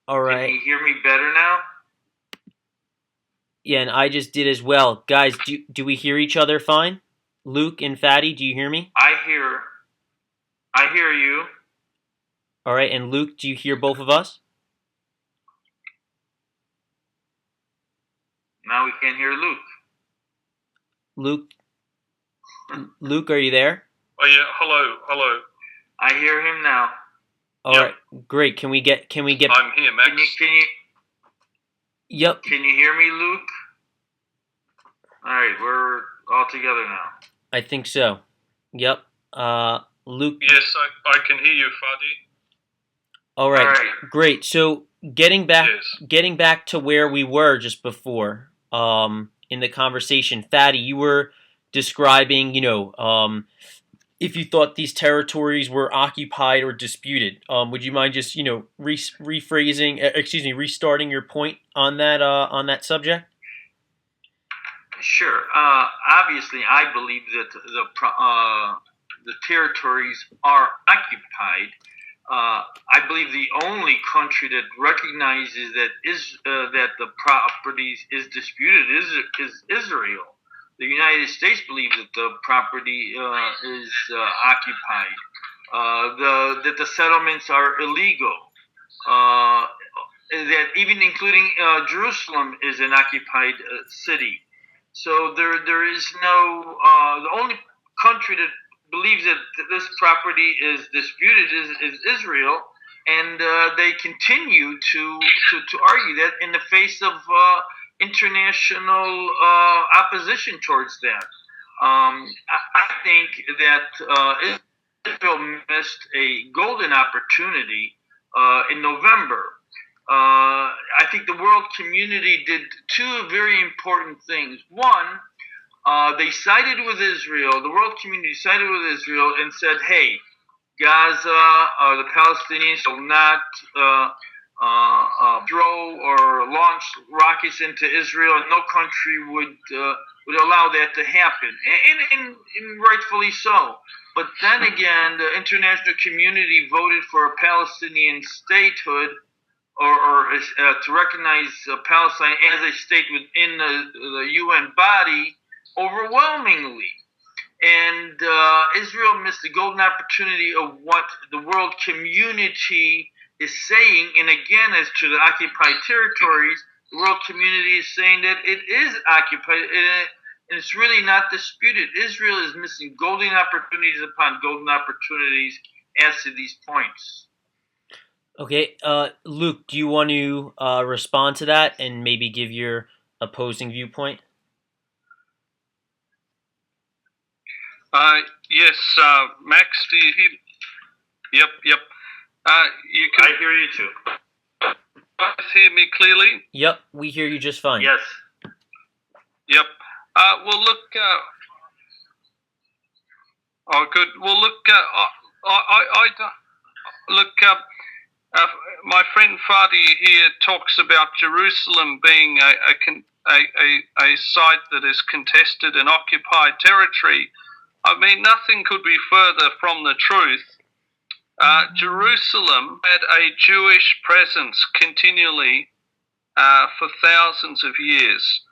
All Can right. you hear me better now? Yeah, and I just did as well. Guys, do we hear each other fine? Luke and Fadi, do you hear me? I hear I hear you. All right, and Luke, do you hear both of us? Now we can hear Luke. Luke, Luke, are you there? Oh yeah, hello. I hear him now. All Yep. right, great. Can we get? I'm here, Max. Yep, Can you hear me, Luke? All right, we're all together now. I think so. Yep. Luke. Yes, I can hear you, Fadi. All right, All right. great. So Yes. getting back to where we were just before, in the conversation, Fatty, you were describing, if you thought these territories were occupied or disputed. Would you mind just, restarting your point on that subject? Sure. Obviously, I believe that the territories are occupied. I believe the only country that recognizes that the properties is disputed is Israel. The United States believes that the property is occupied. That the settlements are illegal. That even including Jerusalem is an occupied city. So there is no the only country that believes that this property is disputed is Israel, and they continue to argue that in the face of international opposition towards that. I think that Israel missed a golden opportunity in November. I think the world community did two very important things. One, they sided with Israel. The world community sided with Israel and said, "Hey, Gaza, the Palestinians will not throw or launch rockets into Israel, and no country would allow that to happen, and rightfully so." But then again, the international community voted for a Palestinian statehood or to recognize Palestine as a state within the UN body overwhelmingly. And Israel missed the golden opportunity of what the world community is saying. And again, as to the occupied territories, the world community is saying that it is occupied, and it's really not disputed. Israel is missing golden opportunities upon golden opportunities as to these points. Okay, Luke, do you want to respond to that and maybe give your opposing viewpoint? Yes, Max, do you hear me? Yep. You can. I hear you too. Both hear me clearly? Yep, we hear you just fine. Yes. Yep. Well, look. Oh, good. Well, look. Look. My friend Fadi here talks about Jerusalem being a site that is contested and occupied territory. I mean, nothing could be further from the truth. Jerusalem had a Jewish presence continually for thousands of years.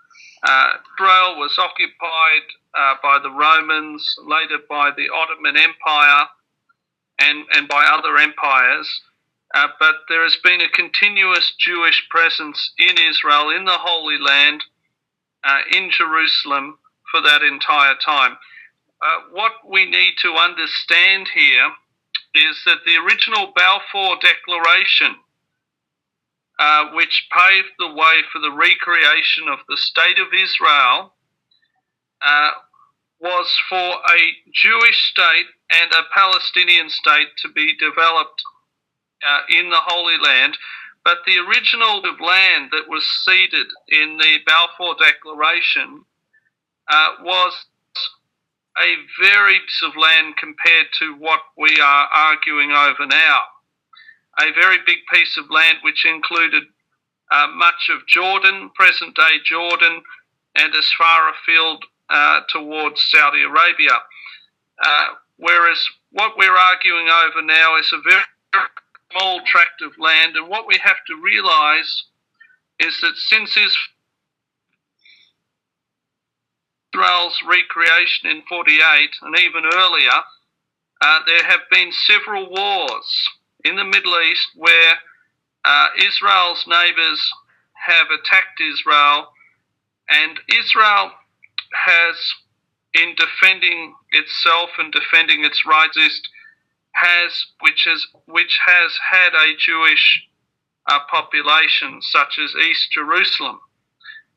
Israel was occupied by the Romans, later by the Ottoman Empire, and by other empires. But there has been a continuous Jewish presence in Israel, in the Holy Land, in Jerusalem for that entire time. What we need to understand here is that the original Balfour Declaration, which paved the way for the recreation of the State of Israel, was for a Jewish state and a Palestinian state to be developed in the Holy Land. But the original land that was ceded in the Balfour Declaration was a very piece of land compared to what we are arguing over now. A very big piece of land which included much of Jordan, present-day Jordan, and as far afield towards Saudi Arabia. Whereas what we're arguing over now is a very small tract of land. And what we have to realize is that since Israel's recreation in 48 and even earlier, there have been several wars in the Middle East where Israel's neighbours have attacked Israel, and Israel has, in defending itself and defending its rights, which has had a Jewish population, such as East Jerusalem.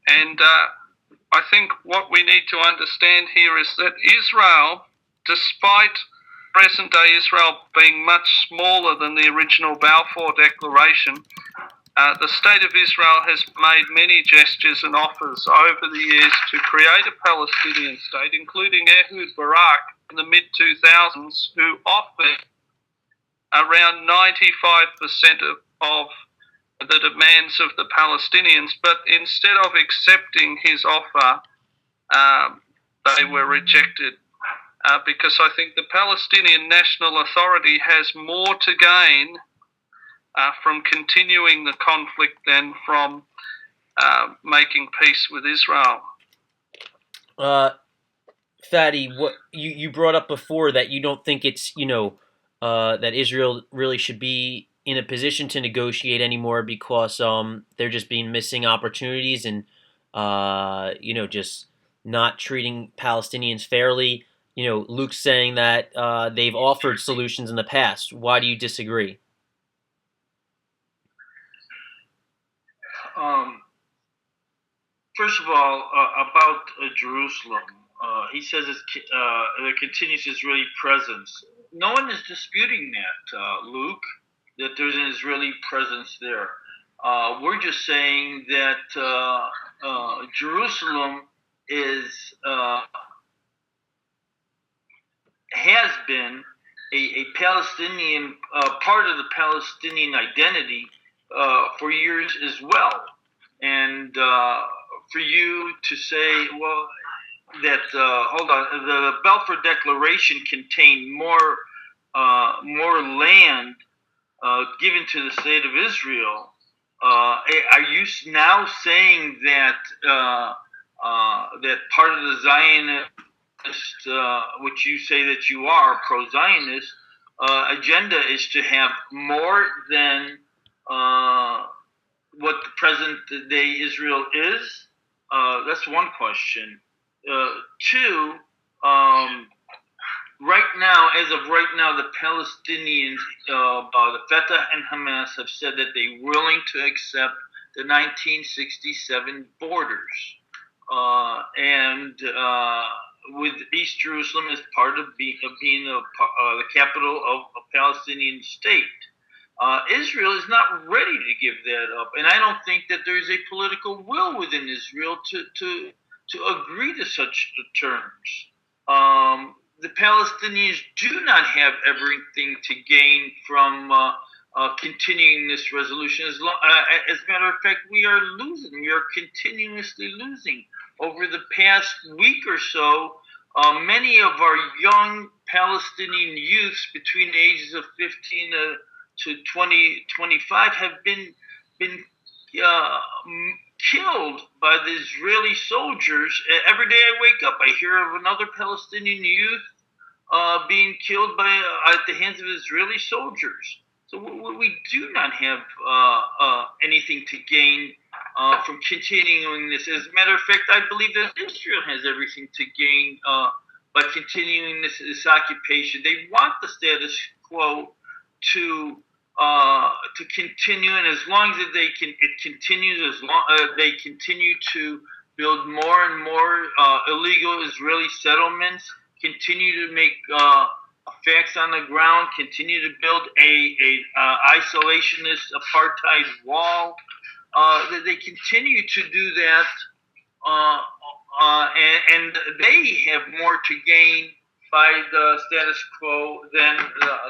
And I think what we need to understand here is that Israel, despite present-day Israel being much smaller than the original Balfour Declaration, the State of Israel has made many gestures and offers over the years to create a Palestinian state, including Ehud Barak in the mid-2000s, who offered around 95% of the demands of the Palestinians, but instead of accepting his offer, they were rejected. Because I think the Palestinian National Authority has more to gain from continuing the conflict than from making peace with Israel. Fadi, what you brought up before that you don't think it's that Israel really should be in a position to negotiate anymore because they're just being missing opportunities and just not treating Palestinians fairly. Luke's saying that they've offered solutions in the past. Why do you disagree? First of all, about Jerusalem, he says there continues Israeli presence. No one is disputing that, Luke, that there's an Israeli presence there. We're just saying that Jerusalem has been a Palestinian part of the Palestinian identity for years as well. And for you to say, well, that the Balfour Declaration contained more land given to the state of Israel. Are you now saying that that part of the Zionist, which you say that you are pro-Zionist agenda, is to have more than what the present day Israel is? That's one question. Two, right now, as of right now, the Palestinians, the Fatah and Hamas, have said that they're willing to accept the 1967 borders, and with East Jerusalem as part of being the capital of a Palestinian state. Israel is not ready to give that up, and I don't think that there is a political will within Israel to agree to such terms. The Palestinians do not have everything to gain from continuing this resolution. As a matter of fact, we are losing. We are continuously losing. Over the past week or so, many of our young Palestinian youths between the ages of 15 to 25 have been killed by the Israeli soldiers. Every day I wake up, I hear of another Palestinian youth being killed at the hands of Israeli soldiers. So we do not have anything to gain from continuing this. As a matter of fact, I believe that Israel has everything to gain by continuing this occupation. They want the status quo to continue, and as long as it continues, as long they continue to build more and more illegal Israeli settlements, continue to make facts on the ground, continue to build a isolationist apartheid wall. That they continue to do that, and they have more to gain by the status quo than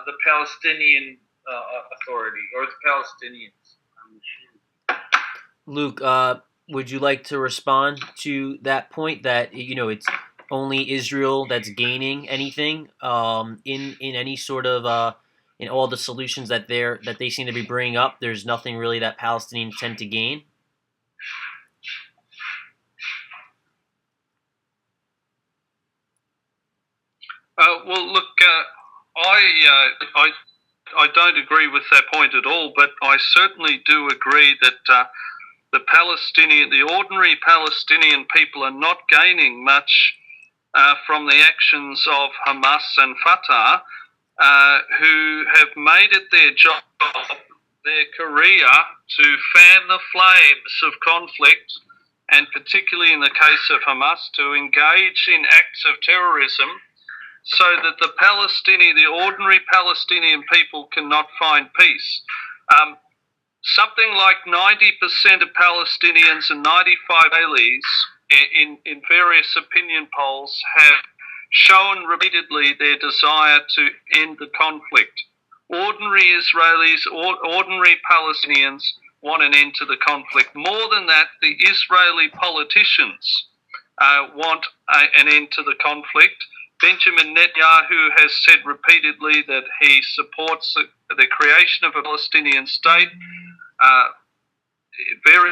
the Palestinian Authority or the Palestinians. Luke, would you like to respond to that point that it's only Israel that's gaining anything in any sort of in all the solutions that they seem to be bringing up, there's nothing really that Palestinians tend to gain? Well, look, I don't agree with that point at all, but I certainly do agree that the ordinary Palestinian people are not gaining much from the actions of Hamas and Fatah, who have made it their job, their career, to fan the flames of conflict, and particularly in the case of Hamas, to engage in acts of terrorism, so that the ordinary Palestinian people cannot find peace. Something like 90% of Palestinians and 95 Israelis in various opinion polls have shown repeatedly their desire to end the conflict. Ordinary Israelis, ordinary Palestinians want an end to the conflict. More than that, the Israeli politicians want an end to the conflict. Benjamin Netanyahu has said repeatedly that he supports the creation of a Palestinian state. Very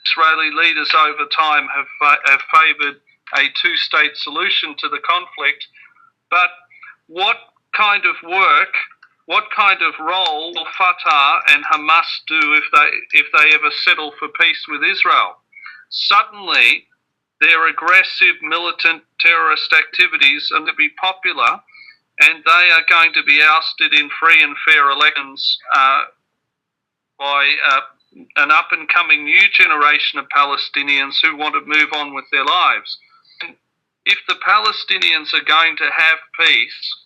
Israeli leaders over time have favoured a two-state solution to the conflict. But what kind of work, what kind of role will Fatah and Hamas do if they ever settle for peace with Israel? Suddenly, their aggressive militant terrorist activities are going to be popular, and they are going to be ousted in free and fair elections by an up-and-coming new generation of Palestinians who want to move on with their lives. And if the Palestinians are going to have peace,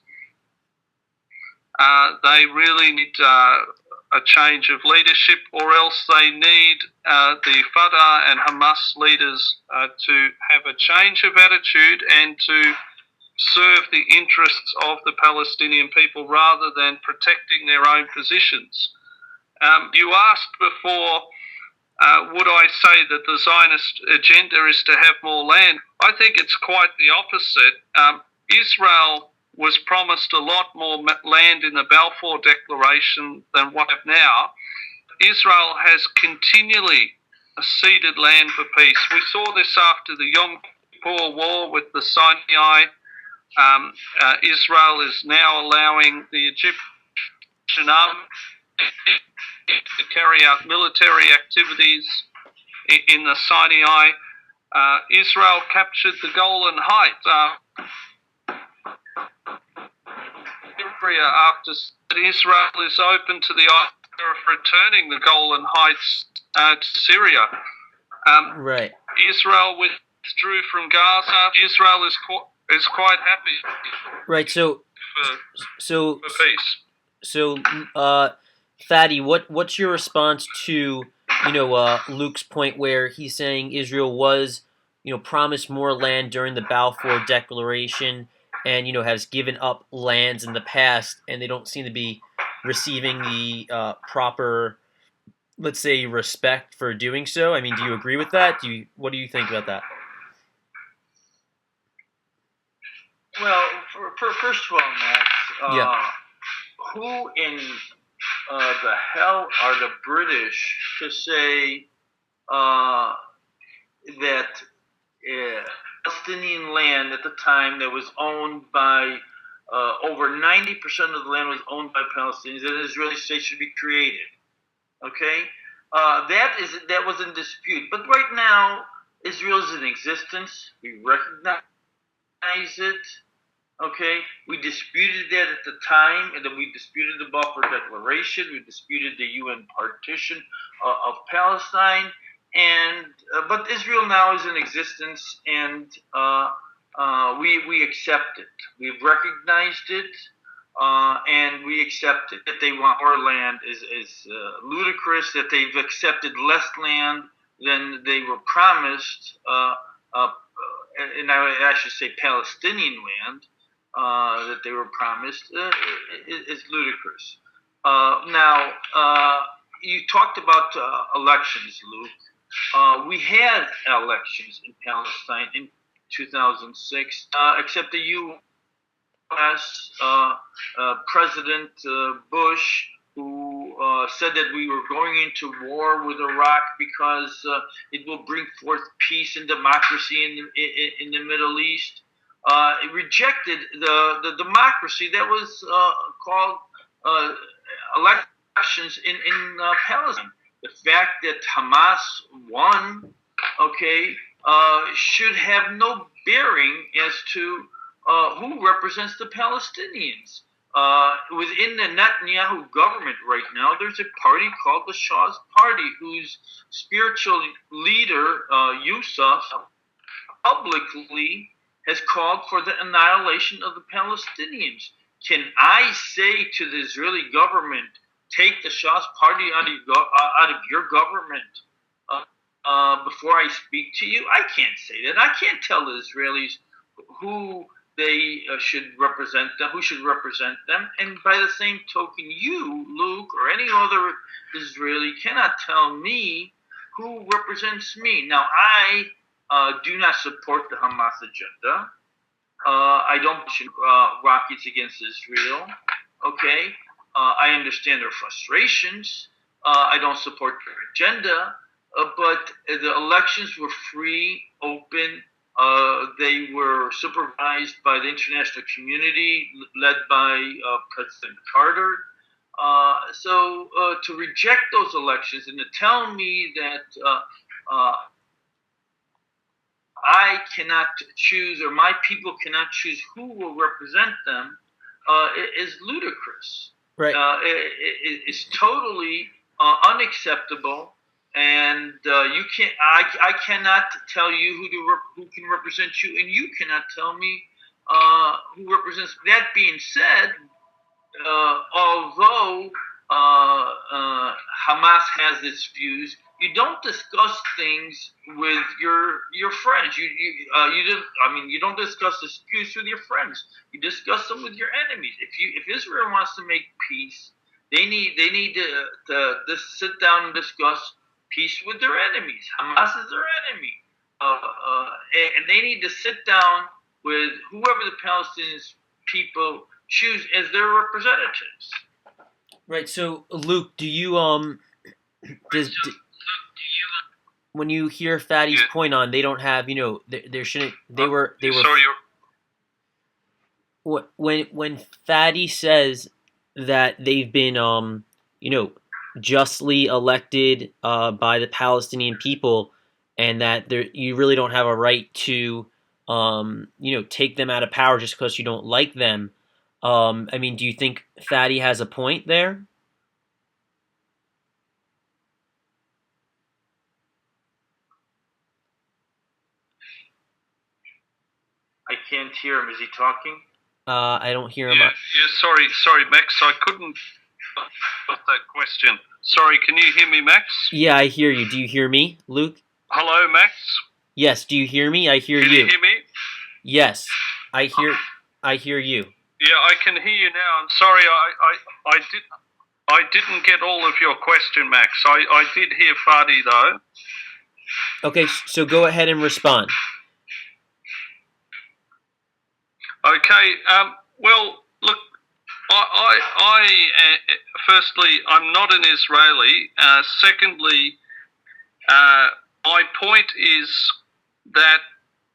they really need a change of leadership, or else they need the Fatah and Hamas leaders to have a change of attitude and to serve the interests of the Palestinian people rather than protecting their own positions. You asked before, would I say that the Zionist agenda is to have more land? I think it's quite the opposite. Israel was promised a lot more land in the Balfour Declaration than what we have now. Israel has continually ceded land for peace. We saw this after the Yom Kippur War with the Sinai. Israel is now allowing the Egyptian army to carry out military activities in the Sinai. Israel captured the Golan Heights. After Israel is open to the idea of returning the Golan Heights to Syria. Right. Israel withdrew from Gaza. Israel is quite happy. Right. So for peace. So, Fadi, what's your response to Luke's point where he's saying Israel was promised more land during the Balfour Declaration, and has given up lands in the past, and they don't seem to be receiving the proper, let's say, respect for doing so? I mean, do you agree with that? What do you think about that? Well, first of all, Max, who in the hell are the British to say that Palestinian land at the time that was owned by over 90% of the land was owned by Palestinians, and an Israeli state should be created? Okay, that was in dispute. But right now, Israel is in existence. We recognize it. Okay, we disputed that at the time, and then we disputed the Balfour Declaration. We disputed the UN partition of Palestine, and but Israel now is in existence, and we accept it. We've recognized it, and we accept it. That they want more land is ludicrous. That they've accepted less land than they were promised, and I should say Palestinian land. That they were promised is ludicrous. Now, you talked about elections, Luke. We had elections in Palestine in 2006, except the UN U.S. President Bush, who said that we were going into war with Iraq because it will bring forth peace and democracy in the Middle East. It rejected the democracy that was called elections in Palestine. The fact that Hamas won, okay, should have no bearing as to who represents the Palestinians. Within the Netanyahu government right now, there's a party called the Shah's Party, whose spiritual leader, Yusuf, publicly has called for the annihilation of the Palestinians. Can I say to the Israeli government, take the Shah's Party out of your government before I speak to you? I can't say that. I can't tell the Israelis who they should represent them, who should represent them. And by the same token, you, Luke, or any other Israeli cannot tell me who represents me. Now, I do not support the Hamas agenda. I don't shoot rockets against Israel. Okay, I understand their frustrations. I don't support their agenda. But the elections were free, open. They were supervised by the international community, led by President Carter. So to reject those elections and to tell me that I cannot choose, or my people cannot choose who will represent them, is ludicrous. Right. It's totally unacceptable, and you can't. I cannot tell you who can represent you, and you cannot tell me who represents. That being said, although Hamas has its views, you don't discuss things with your friends. You don't discuss disputes with your friends. You discuss them with your enemies. If Israel wants to make peace, they need to sit down and discuss peace with their enemies. Hamas is their enemy, and they need to sit down with whoever the Palestinian people choose as their representatives. Right. So, Luke, do you when you hear Fadi's point on they don't have, there shouldn't, they were Sorry, when Fadi says that they've been justly elected by the Palestinian people, and that you really don't have a right to take them out of power just because you don't like them. I mean, do you think Fadi has a point there? I can't hear him. Is he talking? I don't hear him. Yeah, sorry, Max. I couldn't got that question. Sorry, can you hear me, Max? Yeah, I hear you. Do you hear me, Luke? Hello, Max? Yes, do you hear me? I hear you. Can you hear me? Yes, I hear you. Yeah, I can hear you now. I'm sorry, I didn't get all of your question, Max. I did hear Fadi, though. Okay, so go ahead and respond. Okay, well, look, I firstly, I'm not an Israeli. Secondly, my point is that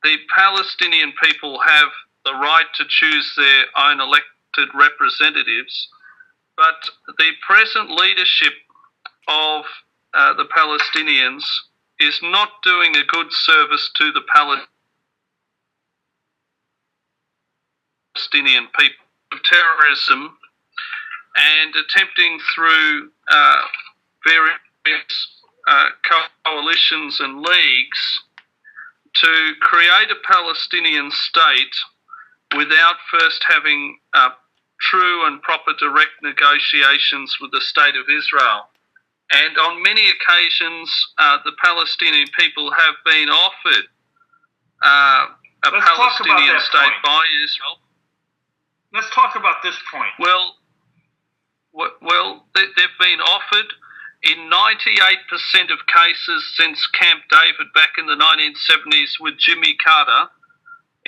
the Palestinian people have the right to choose their own elected representatives, but the present leadership of the Palestinians is not doing a good service to the Palestinian people of terrorism and attempting through various coalitions and leagues to create a Palestinian state without first having true and proper direct negotiations with the State of Israel. And on many occasions, the Palestinian people have been offered a Palestinian state by Israel. Let's talk about this point. Well, they've been offered in 98% of cases since Camp David back in the 1970s with Jimmy Carter.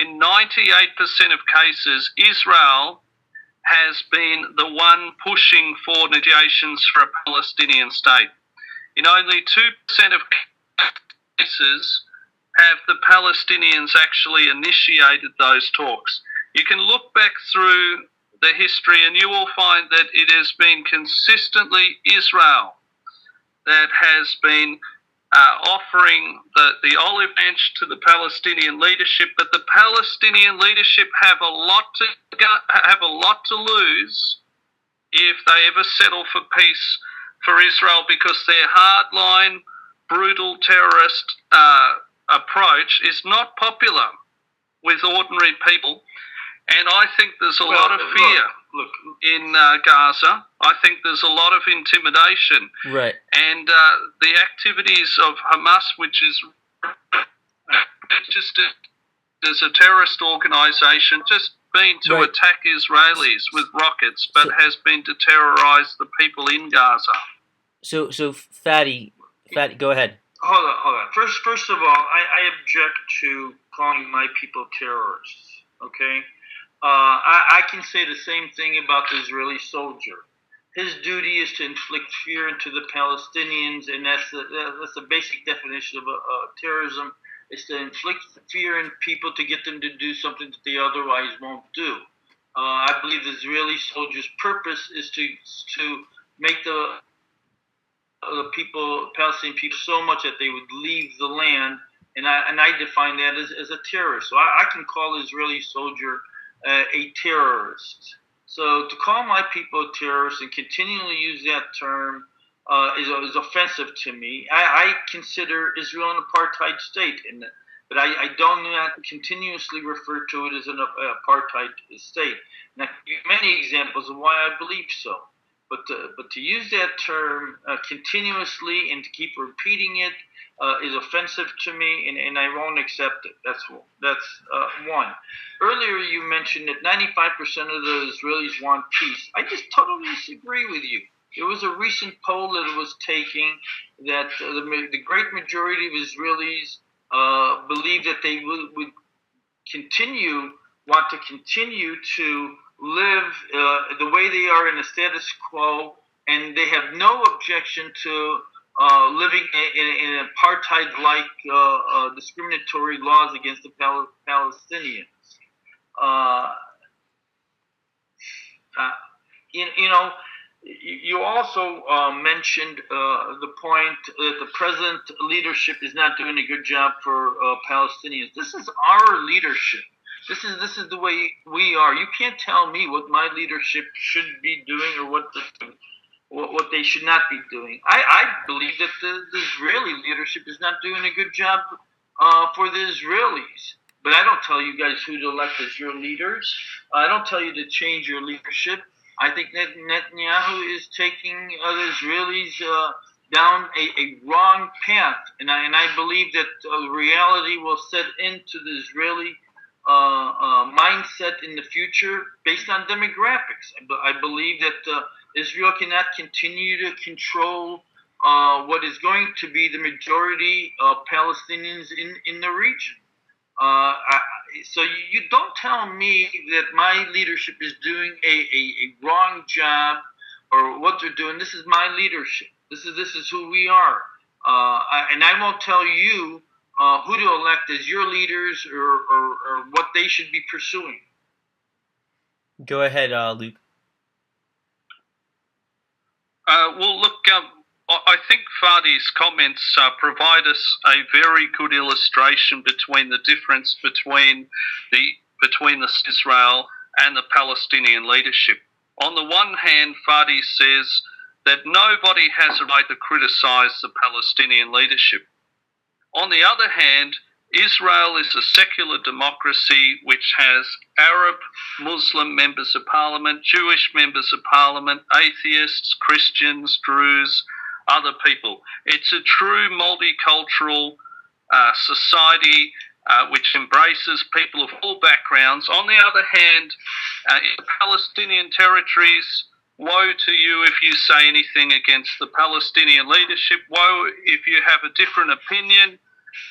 in 98% of cases, Israel has been the one pushing for negotiations for a Palestinian state. In only 2% of cases have the Palestinians actually initiated those talks. You can look back through the history and you will find that it has been consistently Israel that has been offering the olive branch to the Palestinian leadership, but the Palestinian leadership have a lot to lose if they ever settle for peace for Israel, because their hardline, brutal terrorist approach is not popular with ordinary people. And I think there's a lot of fear in Gaza. I think there's a lot of intimidation. Right. And the activities of Hamas, which is registered as a terrorist organisation, just been to attack Israelis with rockets, but has been to terrorise the people in Gaza. So Fadi, go ahead. Hold on. First of all, I object to calling my people terrorists. Okay. I can say the same thing about the Israeli soldier. His duty is to inflict fear into the Palestinians, and that's the basic definition of terrorism, is to inflict fear in people to get them to do something that they otherwise won't do. I believe the Israeli soldier's purpose is to make the Palestinian people, so much that they would leave the land, and I define that as a terrorist. So I can call the Israeli soldier a terrorist. So to call my people terrorists and continually use that term is offensive to me. I consider Israel an apartheid state, but I don't not continuously refer to it as an apartheid state. And I can give many examples of why I believe so. But to use that term continuously and to keep repeating it is offensive to me, and I won't accept it. That's one. Earlier you mentioned that 95% of the Israelis want peace. I just totally disagree with you. There was a recent poll that was taking that the great majority of Israelis believe that they would want to continue to live the way they are in the status quo, and they have no objection to living in apartheid-like discriminatory laws against the Palestinians. You also mentioned the point that the present leadership is not doing a good job for Palestinians. This is our leadership. This is the way we are. You can't tell me what my leadership should be doing or what they should not be doing. I believe that the Israeli leadership is not doing a good job for the Israelis. But I don't tell you guys who to elect as your leaders. I don't tell you to change your leadership. I think Netanyahu is taking the Israelis down a wrong path, and I believe that reality will set into the Israeli mindset in the future based on demographics. I believe that Israel cannot continue to control what is going to be the majority of Palestinians in the region. So you don't tell me that my leadership is doing a wrong job or what they're doing. This is my leadership. This is who we are. And I won't tell you who to elect as your leaders or what they should be pursuing. Go ahead, Luke. Well, look, I think Fadi's comments provide us a very good illustration between the difference between Israel and the Palestinian leadership. On the one hand, Fadi says that nobody has a right to criticize the Palestinian leadership. On the other hand, Israel is a secular democracy which has Arab, Muslim members of parliament, Jewish members of parliament, atheists, Christians, Druze, other people. It's a true multicultural society which embraces people of all backgrounds. On the other hand, in Palestinian territories, woe to you if you say anything against the Palestinian leadership. Woe if you have a different opinion.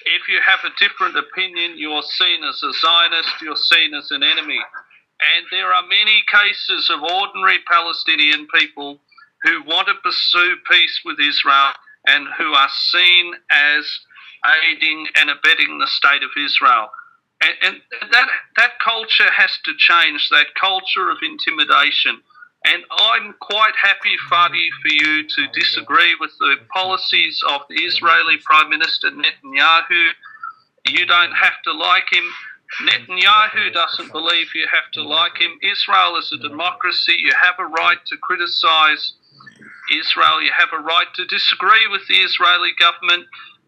If you have a different opinion, you're seen as a Zionist, you're seen as an enemy. And there are many cases of ordinary Palestinian people who want to pursue peace with Israel and who are seen as aiding and abetting the state of Israel. And that culture has to change, that culture of intimidation. And I'm quite happy, Fadi, for you to disagree with the policies of the Israeli Prime Minister Netanyahu. You don't have to like him. Netanyahu doesn't believe you have to like him. Israel is a democracy. You have a right to criticize Israel. You have a right to disagree with the Israeli government.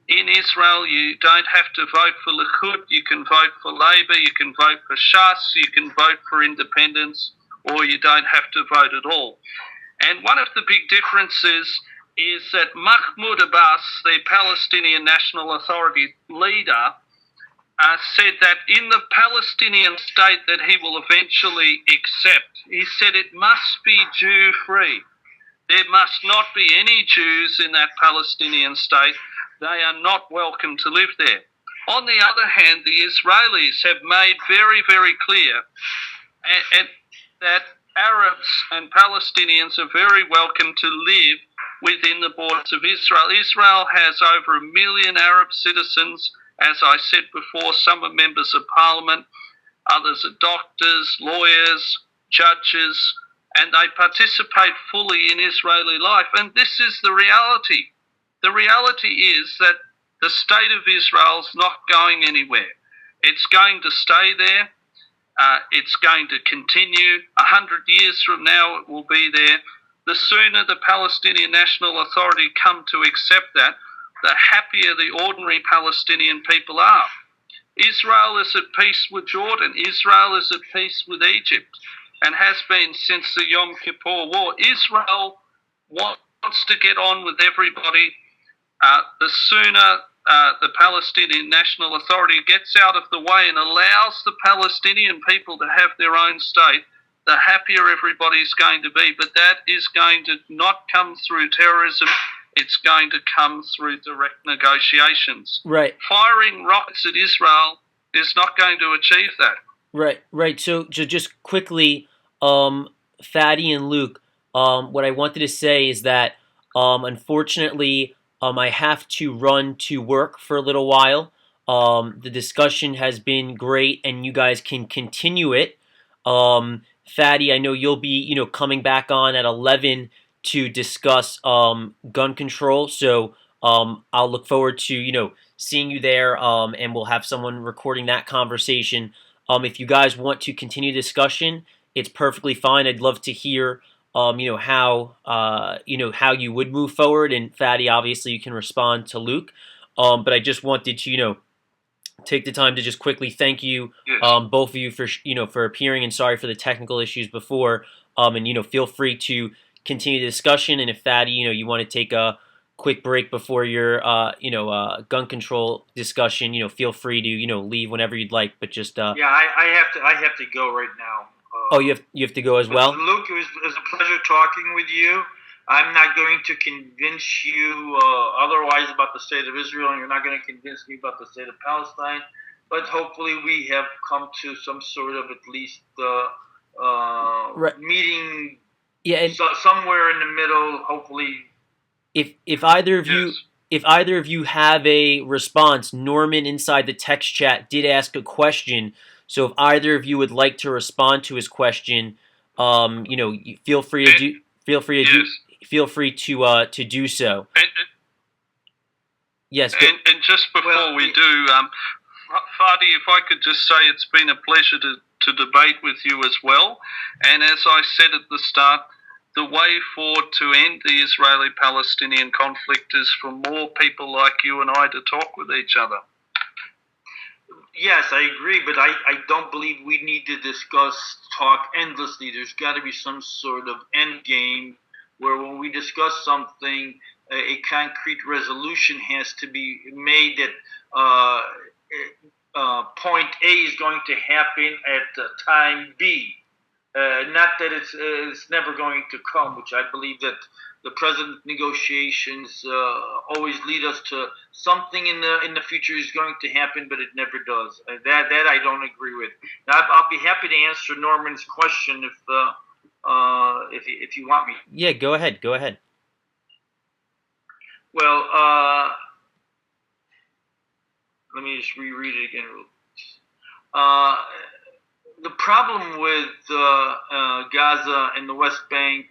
In Israel, you don't have to vote for Likud. You can vote for Labour. You can vote for Shas. You can vote for independence, or you don't have to vote at all. And one of the big differences is that Mahmoud Abbas, the Palestinian National Authority leader, said that in the Palestinian state that he will eventually accept, he said it must be Jew-free. There must not be any Jews in that Palestinian state. They are not welcome to live there. On the other hand, the Israelis have made very, very clear that Arabs and Palestinians are very welcome to live within the borders of Israel. Israel has over 1 million Arab citizens. As I said before, some are members of parliament, others are doctors, lawyers, judges, and they participate fully in Israeli life. And this is the reality. The reality is that the state of Israel is not going anywhere. It's going to stay there. It's going to continue. 100 years from now, it will be there. The sooner the Palestinian National Authority come to accept that, the happier the ordinary Palestinian people are. Israel is at peace with Jordan. Israel is at peace with Egypt and has been since the Yom Kippur War. Israel wants to get on with everybody. The sooner the Palestinian National Authority gets out of the way and allows the Palestinian people to have their own state, the happier everybody's going to be. But that is going to not come through terrorism. It's going to come through direct negotiations. Right. Firing rockets at Israel is not going to achieve that. Right. So just quickly, Fadi and Luke, what I wanted to say is that unfortunately, I have to run to work for a little while. The discussion has been great, and you guys can continue it. Fadi, I know you'll be, coming back on at 11 to discuss gun control. So I'll look forward to, seeing you there, and we'll have someone recording that conversation. If you guys want to continue discussion, it's perfectly fine. I'd love to hear how you would move forward. And Fadi, obviously, you can respond to Luke. But I just wanted to, take the time to just quickly thank you, both of you for appearing, and sorry for the technical issues before. And feel free to continue the discussion. And if Fadi, you want to take a quick break before your gun control discussion, feel free to leave whenever you'd like. But just I have to go right now. You have to go as well? Luke, it was a pleasure talking with you. I'm not going to convince you otherwise about the state of Israel, and you're not going to convince me about the state of Palestine. But hopefully we have come to some sort of at least meeting somewhere in the middle, hopefully. If either of you have a response, Norman inside the text chat did ask a question. So if either of you would like to respond to his question, feel free to do so. Yes. And just before we do, Fadi, if I could just say it's been a pleasure to debate with you as well. And as I said at the start, the way forward to end the Israeli-Palestinian conflict is for more people like you and I to talk with each other. Yes, I agree, but I don't believe we need to talk endlessly. There's got to be some sort of end game where when we discuss something, a concrete resolution has to be made that point A is going to happen at time B. Not that it's never going to come, which I believe that the president negotiations always lead us to something in the future is going to happen, but it never does. That I don't agree with. Now, I'll be happy to answer Norman's question if you want me. Yeah, go ahead. Go ahead. Well, let me just reread it again. The problem with Gaza and the West Bank